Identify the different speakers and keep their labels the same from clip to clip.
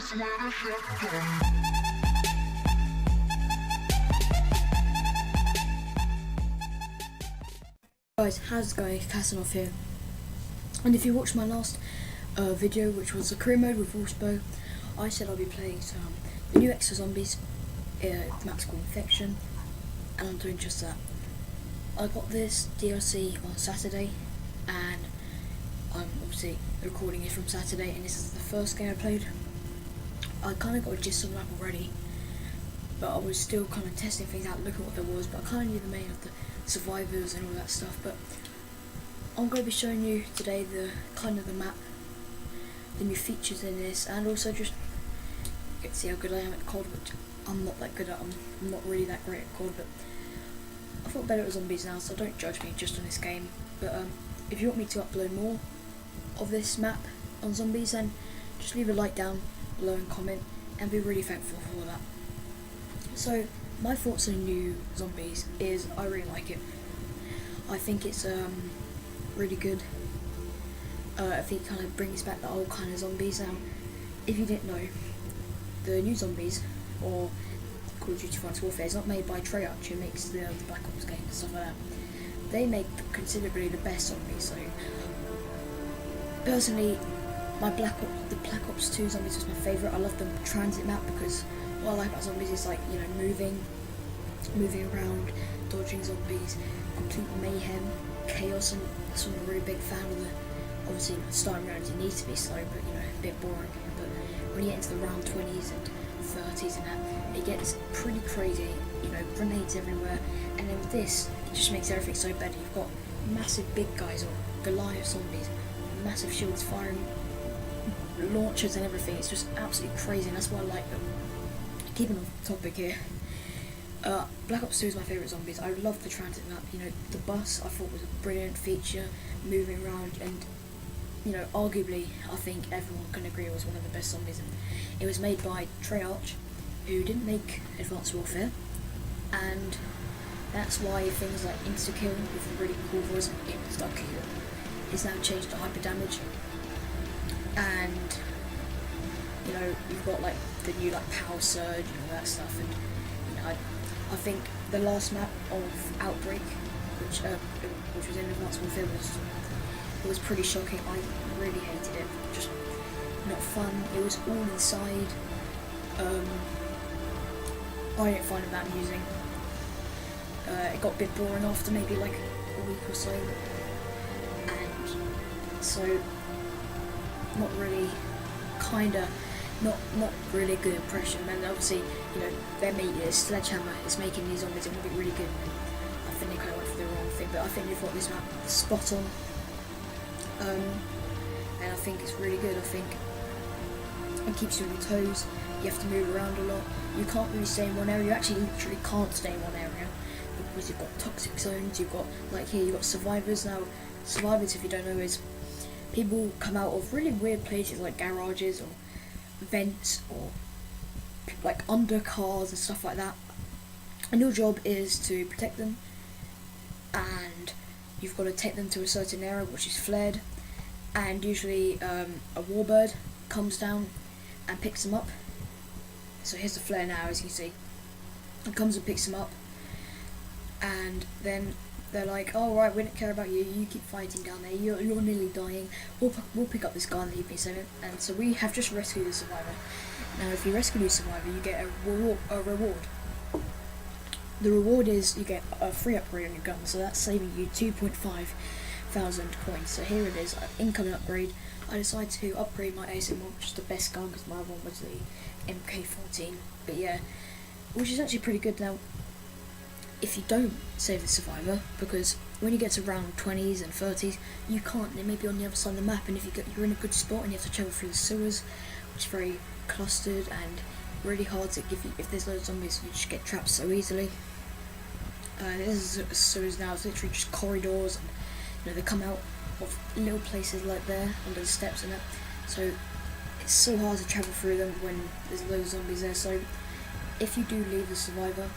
Speaker 1: Guys, how's it going? Casanov here. And if you watched my last video, which was the career mode with Wolfsbow, I said I'll be playing some the new Exo Zombies, map's called Infection, and I'm doing just that. I got this DLC on Saturday, and I'm obviously recording it from Saturday, and this is the first game I played. I kind of got a gist of the map already, but I was still kind of testing things out, looking what there was, but I kind of knew the main of the survivors and all that stuff. But I'm going to be showing you today the kind of the map, the new features in this, and also just get to see how good I am at COD, which I'm not that good at. I'm not really that great at COD, but I thought better at zombies now, so don't judge me just on this game. But if you want me to upload more of this map on zombies, then just leave a like down below and comment, and be really thankful for that. So my thoughts on new zombies is I really like it. I think it's really good. I think it kind of brings back the old kind of zombies. Now, if you didn't know, the new zombies, or Call of Duty Advanced Warfare, is not made by Treyarch, who makes the Black Ops game and stuff like that. They make considerably the best zombies. So personally, the Black Ops 2 zombies was my favourite. I love the transit map because what I like about zombies is, like, you know, moving around, dodging zombies, complete mayhem, chaos, and that's why I'm a really big fan of the. Obviously, starting rounds, it needs to be slow, but you know, a bit boring. But when you get into the round 20s and 30s and that, it gets pretty crazy. You know, grenades everywhere, and then with this, it just makes everything so better. You've got massive big guys or Goliath zombies, massive shields firing launchers and everything. It's just absolutely crazy, and that's why I like them. Keeping on topic here, Black Ops 2 is my favourite zombies. I love the transit map. You know, the bus I thought was a brilliant feature, moving around, and you know, arguably I think everyone can agree it was one of the best zombies. And it was made by Treyarch, who didn't make Advanced Warfare, and that's why things like insta-kill with a really cool voice, insta-kill, is now changed to hyper damage. And you know, you've got like the new like power surge and all that stuff, and you know, I think the last map of Outbreak, which was in Advanced Warfare, was pretty shocking. I really hated it. Just not fun. It was all inside. I didn't find it that amusing. It got a bit boring after maybe like a week or so, and so not really, not really a good impression. And obviously, you know, Sledgehammer is making these zombies, it will be really good. I think they kind of went for the wrong thing, but I think they've got this map spot on, and I think it's really good. I think it keeps you on your toes. You have to move around a lot. You can't really stay in one area. You actually literally can't stay in one area because you've got toxic zones. You've got, like here, you've got survivors. Now, survivors, if you don't know, is people come out of really weird places like garages or vents or like under cars and stuff like that, and your job is to protect them, and you've got to take them to a certain area which is flared, and usually a warbird comes down and picks them up. So here's the flare now, as you can see. It comes and picks them up, and then they're like, oh right, we don't care about you, you keep fighting down there, you're nearly dying, we'll pick up this guy and leave me. And so we have just rescued the survivor. Now if you rescue the survivor, you get a reward. The reward is you get a free upgrade on your gun, so that's saving you 2,500 coins. So here it is, incoming upgrade. I decided to upgrade my ASM1, which is the best gun, because my other one was the MK14. But yeah, which is actually pretty good. Now, if you don't save the survivor, because when you get to round 20s and 30s, you can't, they may be on the other side of the map, and if you're in a good spot and you have to travel through the sewers, which is very clustered and really hard to give you, if there's loads of zombies, you just get trapped so easily. This is sewers now, it's literally just corridors, and you know, they come out of little places like there, under the steps and that, so it's so hard to travel through them when there's loads of zombies there. So if you do leave the survivor,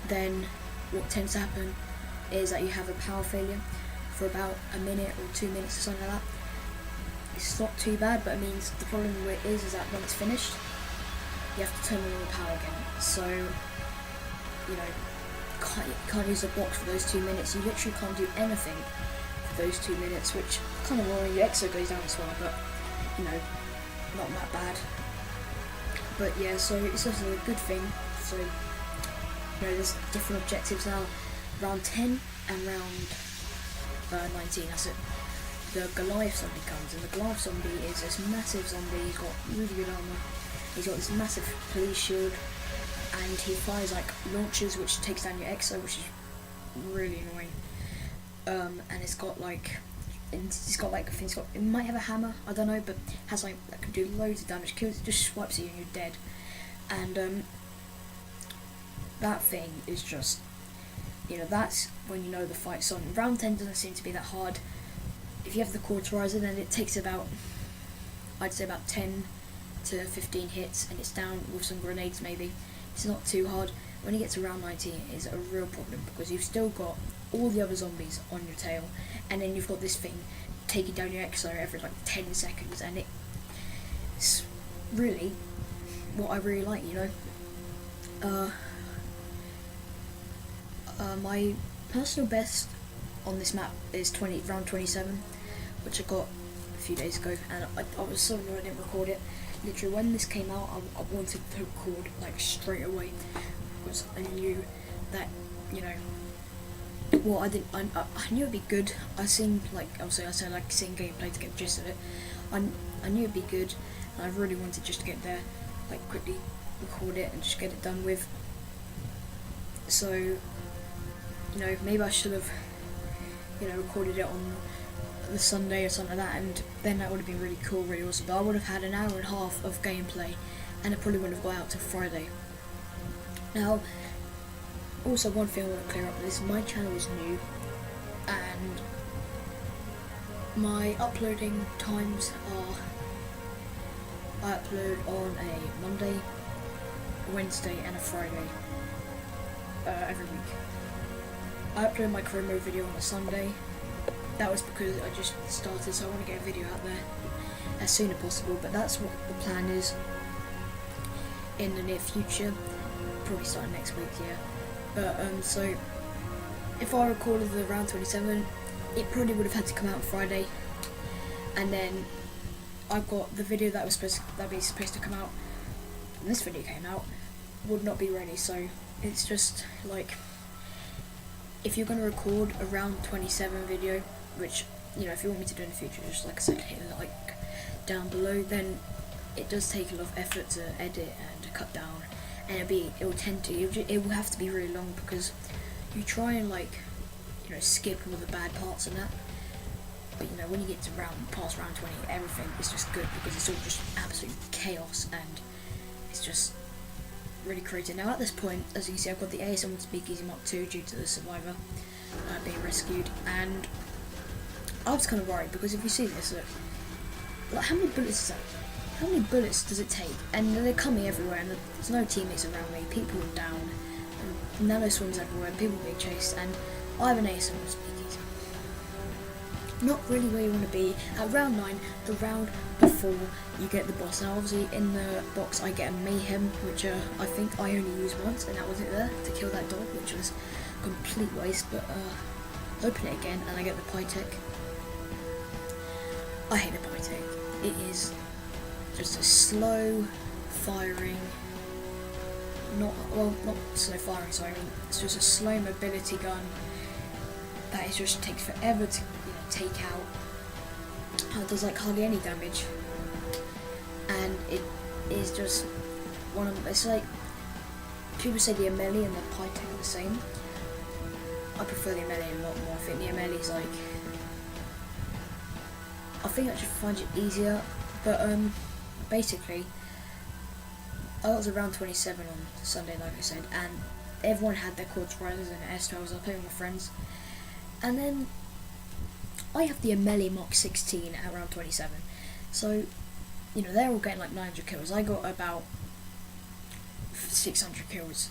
Speaker 1: then what tends to happen is that you have a power failure for about a minute or 2 minutes or something like that. it's not too bad, but it means the problem with it is that when it's finished, you have to turn on all the power again. So, you know, can't use the box for those 2 minutes. You literally can't do anything for those 2 minutes, which kind of annoying. Your exo goes down as well, but you know, not that bad. But yeah, so it's just a good thing. So, you know, there's different objectives now. Round 10 and round 19, that's it. The Goliath zombie comes, and the Goliath zombie is this massive zombie. He's got really good armor. He's got this massive police shield, and he fires like launchers, which takes down your exo, which is really annoying. And it's got like, I think it might have a hammer, I don't know, but has like that can do loads of damage. Kills, just swipes you and you're dead. And that thing is just, you know, that's when you know the fight's on. Round 10 doesn't seem to be that hard. If you have the cauterizer, then it takes about, I'd say about 10 to 15 hits, and it's down with some grenades maybe. It's not too hard. When you get to round 19, it is a real problem, because you've still got all the other zombies on your tail, and then you've got this thing taking down your exo every like 10 seconds, and it's really what I really like, you know. My personal best on this map is round 27, which I got a few days ago, and I was so annoyed I didn't record it. Literally, when this came out, I wanted to record like straight away, because I knew that, you know, well, I knew it'd be good. I seen, like, obviously I said like seeing gameplay to get the gist of it. I knew it'd be good, and I really wanted just to get there, like quickly record it and just get it done with. So, you know, maybe I should have, you know, recorded it on the Sunday or something like that, and then that would have been really cool, really awesome. But I would have had an hour and a half of gameplay, and it probably wouldn't have got out till Friday. Now, also one thing I want to clear up is my channel is new, and my uploading times are, I upload on a Monday, Wednesday and a Friday every week. I upload my career mode video on a Sunday. That was because I just started, so I want to get a video out there as soon as possible, but that's what the plan is in the near future, probably starting next week, yeah. But so if I recorded the round 27, it probably would have had to come out on Friday, and then I've got the video that was supposed to come out, and this video came out, would not be ready. So it's just like, if you're going to record a round 27 video, which, you know, if you want me to do in the future, just like I said, hit like down below, then it does take a lot of effort to edit and to cut down, and it will have to be really long, because you try and, like, you know, skip all the bad parts and that, but you know, when you get to past round 20, everything is just good, because it's all just absolute chaos, and it's just really crazy. Now at this point, as you can see, I've got the AS1 Speakeasy Mark II due to the survivor being rescued, and I was kind of worried, because if you see this, look, like, how many bullets is that? How many bullets does it take? And they're coming everywhere, and there's no teammates around me, people are down, and nano swims everywhere, and people being chased, and I have an AS1 Speakeasy. Not really where you want to be. At round 9, the round before you get the boss. Now obviously in the box I get a mayhem, which I think I only used once, and that was it there, to kill that dog, which was a complete waste, but open it again and I get the Pytech. I hate the Pytech. It is just a slow firing, not slow firing, sorry, I mean, it's just a slow mobility gun that it just takes forever to, you know, take out. It does like hardly any damage, and it is just one of, it's like, people say the Amelie and the Pytech are the same. I prefer the Amelie a lot more. I think the Amelie's like, I think I just find it easier, but basically I was around 27 on Sunday, like I said, and everyone had their quads riders and S12s. I was playing with my friends, and then I have the Amelie Mark 16 at around 27. So, you know, they're all getting like 900 kills. I got about 600 kills,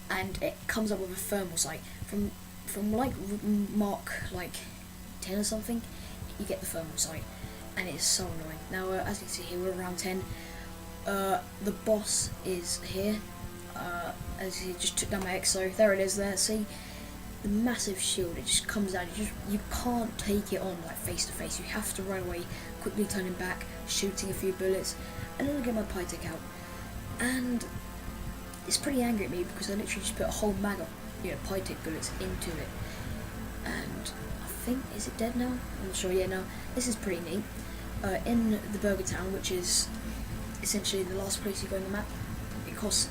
Speaker 1: and it comes up with a thermal sight from like Mark like 10 or something. You get the thermal sight, and it's so annoying. Now, as you can see here, we're around 10. The boss is here. As he just took down my Exo. There it is there, see? The massive shield, it just comes down. You can't take it on like face to face. You have to run away, quickly turning back, shooting a few bullets, and then I get my Pytek out. And it's pretty angry at me because I literally just put a whole mag of Pytek bullets into it. And I think, is it dead now? I'm not sure. Yeah, no. This is pretty neat. In the Burger Town, which is essentially the last place you go on the map, it costs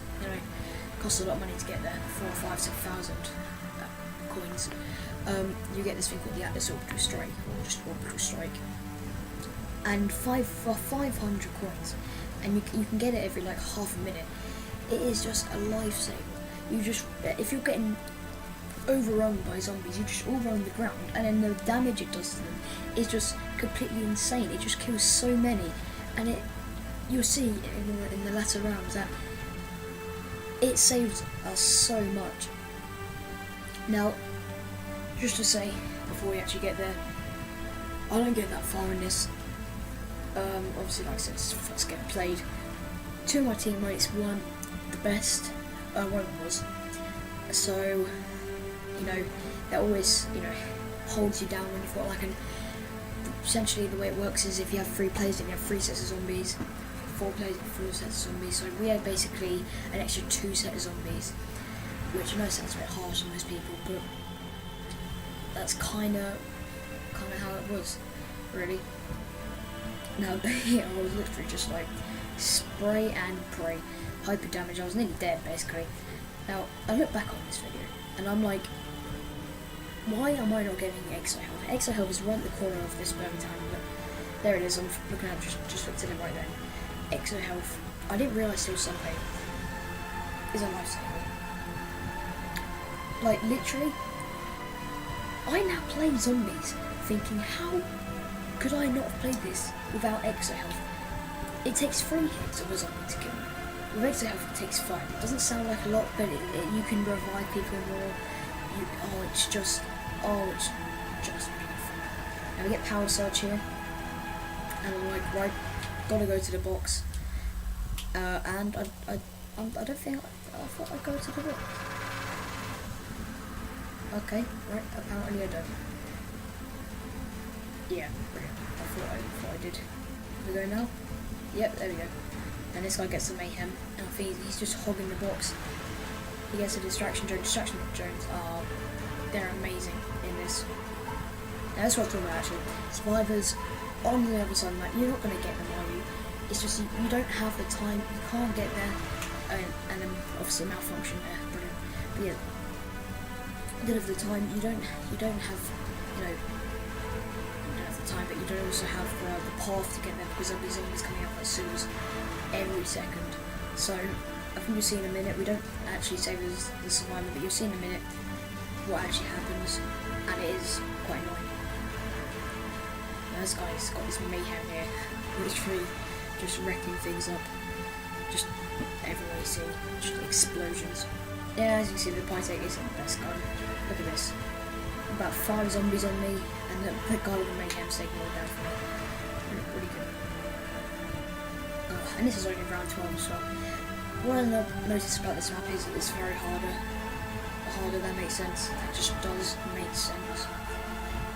Speaker 1: costs a lot of money to get there, 4,000 or 5,000 coins. You get this thing called the Atlas Orbital Strike, or just Orbital Strike, and for 500 coins, and you can get it every like half a minute. It is just a lifesaver. If you're getting overrun by zombies, you just all run the ground, and then the damage it does to them is just completely insane. It just kills so many, and you'll see in the latter rounds that it saves us so much. Now, just to say, before we actually get there, I don't get that far in this. Obviously, like I said, it's the first game played. Two of my teammates weren't the best. One of them was. So, that always, holds you down when you've got essentially the way it works is if you have 3 players, then you have 3 sets of zombies. 4 players, 4 sets of zombies. So we had basically an extra 2 sets of zombies, which I know sounds a bit harsh on most people, but that's kind of how it was, really. Now, I was literally just like spray and pray, hyper damage. I was nearly dead, basically. Now, I look back on this video, and I'm like, why am I not getting Exo Health? Exo Health is right at the corner of this Burger Town, but there it is. I'm looking at just looked at it right there. Exo Health. I didn't realise there was something. Is a lifesaver. Like, literally, I now play zombies thinking, how could I not have played this without Exo Health? It takes 3 hits of a zombie to kill me. With Exo Health it takes 5. It doesn't sound like a lot, but you can revive people more. It's just beautiful. Now we get Power Surge here, and I'm like, right, gotta go to the box. And I don't think I thought I'd go to the box. Okay, right, apparently I don't. Yeah, brilliant. I thought I did. Here we go now? Yep, there we go. And this guy gets the mayhem, and I think he's just hogging the box. He gets a distraction drone. Distraction drones are, they're amazing in this. Now that's what I'm talking about actually. Survivors on the other side of the map, you're not going to get them, are you? It's just you don't have the time, you can't get there, and then obviously malfunction there, brilliant. But yeah, at the end of the time, you don't have, you don't have the time, but you don't also have the path to get there because there'll be zombies coming out like sewers every second. So I think you'll see in a minute, we don't actually save the survivor, but you'll see in a minute what actually happens, and it is quite annoying. Now this guy's got this mayhem here, literally just wrecking things up, just everywhere you see, just explosions. Yeah, as you can see, the Pytek isn't the best gun. Look at this. About 5 zombies on me, and the guy with the mayhem's taking all down for me. Really good. And this is only round 12, so what I noticed about this map is it's very harder. Harder, that makes sense. That just does make sense.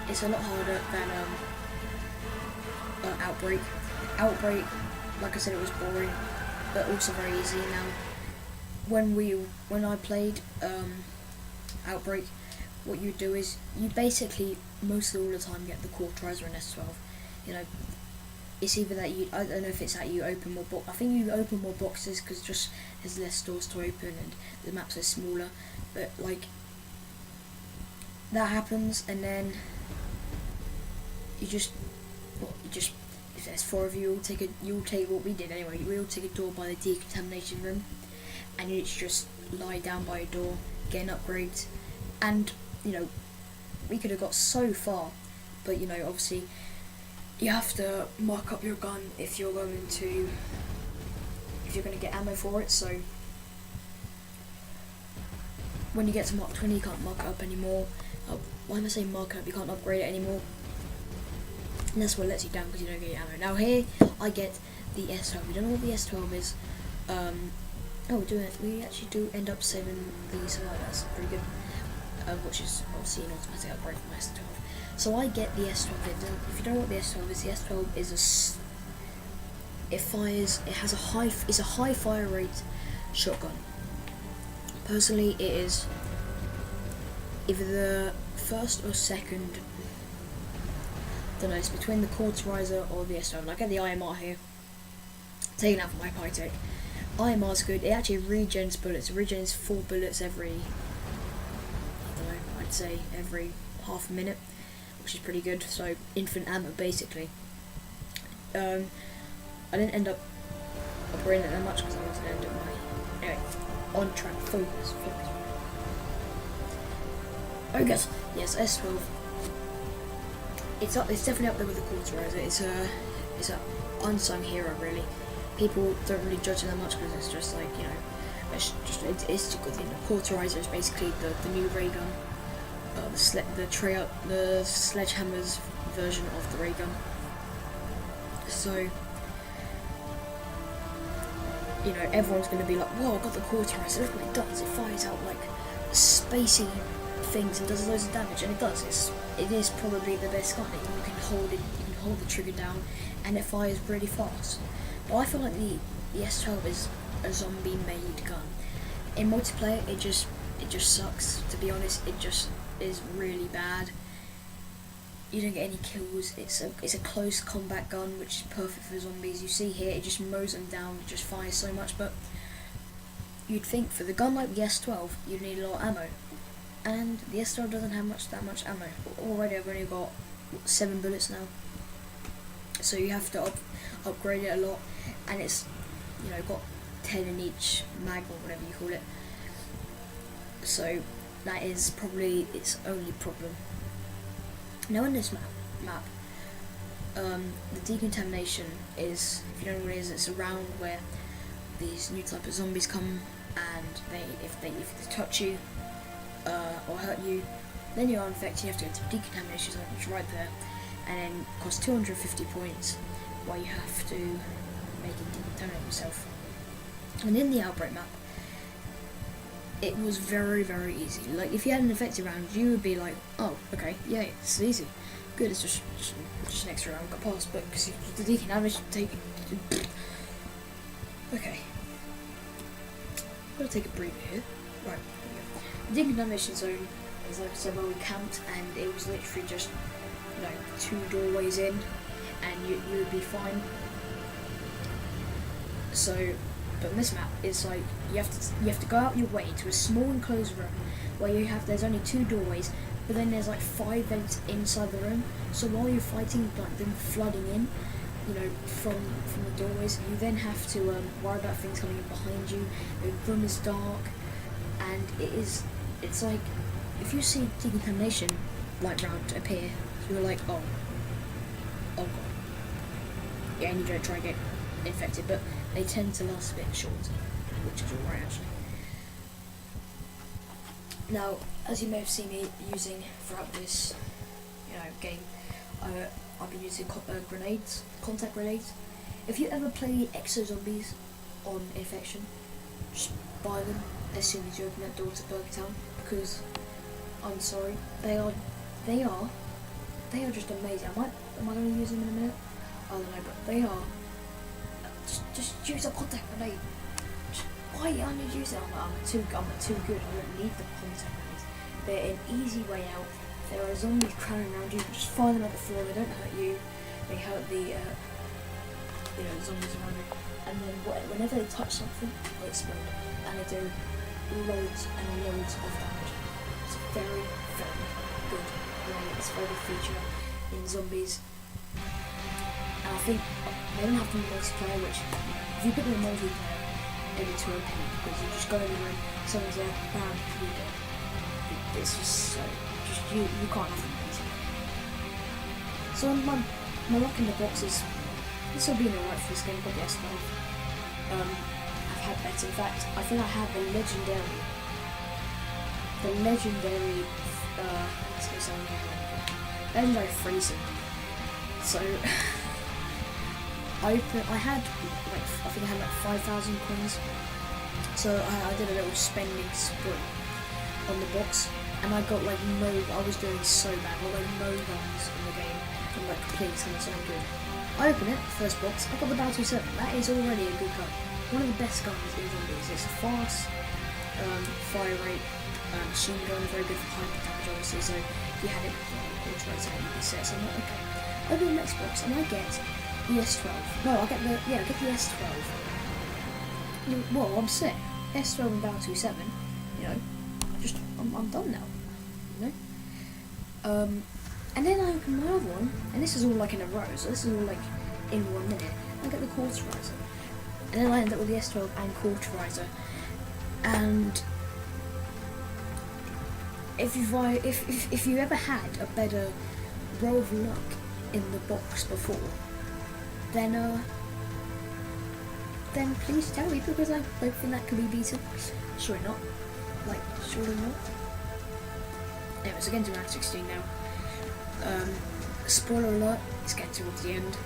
Speaker 1: It's a lot harder than Outbreak. Outbreak, like I said, it was boring, but also very easy. Now, when I played Outbreak, what you do is you basically mostly all the time get the Quarterizer and S12. It's either that I don't know if it's that you open more I think you open more boxes because just there's less doors to open and the maps are smaller, but like that happens, and then you just if there's 4 of you, you'll take what we did anyway. We all take a door by the decontamination room, and you just lie down by a door, getting upgrades, and we could have got so far, but obviously you have to mark up your gun if you're going to get ammo for it. So when you get to Mark 20, you can't mark it up anymore. Why am I saying mark it up? You can't upgrade it anymore. and that's what lets you down because you don't get your ammo. Now here I get the S12. We don't know what the S12 is. Oh, we're doing it. We actually do end up saving the survivor. That's pretty good. Which is obviously an automatic upgrade from S12. So I get the S12. If you don't know what the S12 is, the S12 is it's a high fire rate shotgun. Personally, it is either the first or second. Don't know. It's between the cauterizer or the S12. And I get the IMR here. Taken out from my Pytech. IMR's good. It actually regens bullets. It regens 4 bullets every, I don't know, I'd say every half a minute, which is pretty good. So infinite ammo basically. I didn't end up upgrading it that much because I wanted to end up my anyway. On track, focus. Focus. Yes, S12. It's definitely up there with the cauterizer. It's a unsung hero really. People don't really judge it that much because it's just like, you know, it's just good. You know, cauterizer is basically the new ray gun, the sledgehammer's version of the ray gun. So, you know, everyone's going to be like, whoa, I got the cauterizer, look what it does. It fires out like spacey things and does loads of damage, and it does. It is probably the best gun. You can hold the trigger down, and it fires really fast. But I feel like the S12 is a zombie-made gun. In multiplayer, it just sucks. To be honest, it just is really bad. You don't get any kills. It's a close combat gun, which is perfect for zombies. You see here, it just mows them down. It just fires so much. But you'd think for the gun like the S12, you'd need a lot of ammo, and the S12 doesn't have that much ammo. Already, I've only got 7 bullets now. So you have to upgrade it a lot, and it's, you know, got 10 in each mag or whatever you call it. So that is probably its only problem. Now in this map, the decontamination is, if you don't know what it is, it's a round where these new type of zombies come, and if they touch you or hurt you, then you are infected. You have to go to the decontamination zone, which is right there, and then it costs 250 points, while you have to make it decontaminate yourself. And in the outbreak map, it was very, very easy. Like, if you had an infected round, you would be like, oh, okay, yeah, it's easy. Good, it's just an extra round got past, but because the decontamination take... Okay. I'm gonna take a breather here. Right, there we go. The decontamination zone is, like I said, where we camped, and it was literally just, you know, 2 doorways in, and you would be fine. So, but this map is like, you have to go out your way to a small enclosed room where there's only 2 doorways, but then there's like 5 vents inside the room. So while you're fighting like them flooding in, you know, from the doorways, you then have to worry about things coming in behind you. The room is dark, and it's like, if you see decontamination like round appear, you're like, oh god. Yeah, and you don't try to get infected, but they tend to last a bit short, which is alright actually. Now, as you may have seen me using throughout this, you know, game, I've been using contact grenades. If you ever play Exo Zombies on Infection, just buy them as soon as you open that door to Burger Town, because I'm sorry, they are just amazing. Am I going to use them in a minute? I don't know, but they are. Just use a contact grenade. Why I need to use it? I'm too good. I don't need the contact grenades. They're an easy way out. There are zombies crowding around you. Just fire them at the floor. They don't hurt you. They hurt the zombies around you. And then whenever they touch something, they explode, and they do loads and loads of damage. It's a very, very good grenade. It's a very good feature in zombies. And I think they don't have to be multiplayer, which if you put them in multiplayer, it'd be too OP, because you just go in the room, someone's there, bam, you're dead. It's just so, you can't have them multiplayer. So my luck in the box is, this will be alright for this game, probably S12. I've had better. In fact, I think I have the legendary, it's gonna sound legendary freezing. So I had like, I think I had like 5,000 coins. So I did a little spending spree on the box, and I got like I was doing so bad. I got like no guns in the game. I'm like, please, come on, something good. I open it, first box. I got the Battle 7. That is already a good gun. One of the best guns in Zombies. It's fast, fire rate, machine gun, very good for hyper damage, obviously. So if you had it, you'd be set. So I'm like, okay. Open the next box, and I get the S12. No, I get the S12. Well, I'm set. S12 and Battle 7. You know, I'm done now. You know. And then I open my other one, and this is all like in a row. So this is all like in 1 minute. I get the Cauterizer, and then I end up with the S12 and Cauterizer. And if you ever had a better roll of luck in the box before, then please tell me, because I don't think that can be beaten. Surely not. Like, surely not. Anyways, we're getting to round 16 now. Spoiler alert, it's getting towards the end.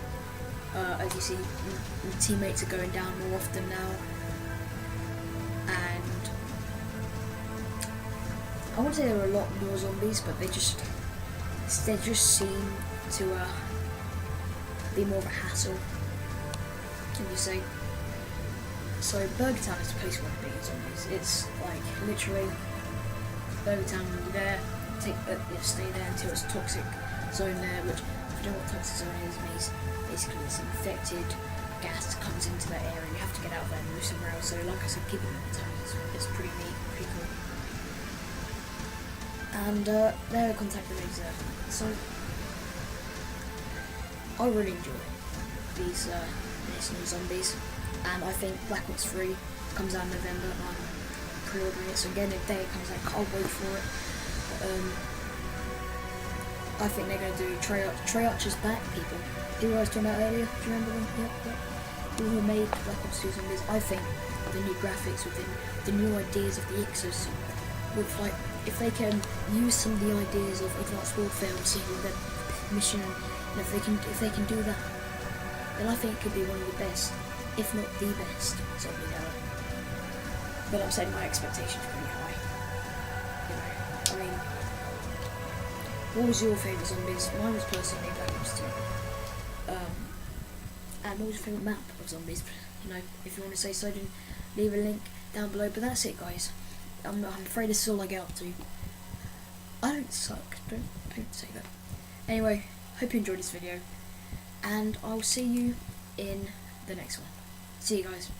Speaker 1: As you see, my teammates are going down more often now. And I wouldn't say there are a lot more zombies, but they just seem to be more of a hassle, can you say? So Burger Town is the place where the big zombies. It's like literally Burger Town when you're there, stay there until it's toxic zone there, which if you don't know what toxic zone is, means basically it's infected gas comes into that area and you have to get out of there and move somewhere else. So like I said, keeping them in town is pretty neat, pretty cool. And there are contact grenades there. So I really enjoy these new zombies, and I think Black Ops 3 comes out in November. I'm pre-ordering it, so again, if day it comes out, I can't wait for it. I think they're going to do Treyarch's back, people. Who I was talking about earlier, do you remember them? Yep. Who made Black Ops 2 Zombies. I think the new graphics with the new ideas of the exos, with like, if they can use some of the ideas of Advanced Warfare and Single Mission, and if they can do that, then I think it could be one of the best, if not the best, zombie ever. But I'm saying my expectations are pretty high. You know, I mean, what was your favourite zombies? Mine was personally Black Ops 2. And what was your favourite map of zombies? You know, if you want to say so, then leave a link down below. But that's it, guys. I'm afraid this is all I get up to. I don't suck. Don't say that. Anyway, hope you enjoyed this video, and I'll see you in the next one. See you guys.